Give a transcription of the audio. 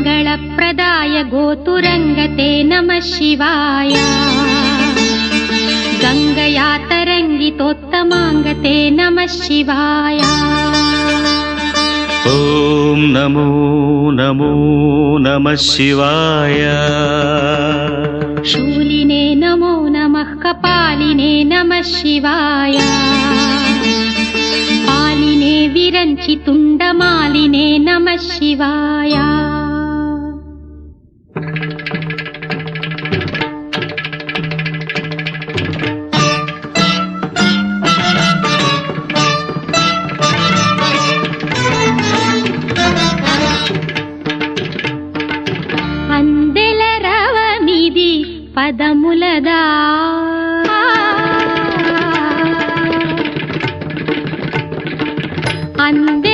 मङ्गलप्रदाय गोतुरङ्गते नमः शिवाय गङ्गया तरङ्गितोत्तमाङ्गते नमः शिवाय ॐ नमो नमो नमः शिवाय शूलिने नमो नमः कपालिने नमः शिवाय पालिने विरञ्चि तुण्डमालिने नमः शिवाय అందెల రవమిది పదములదా అందే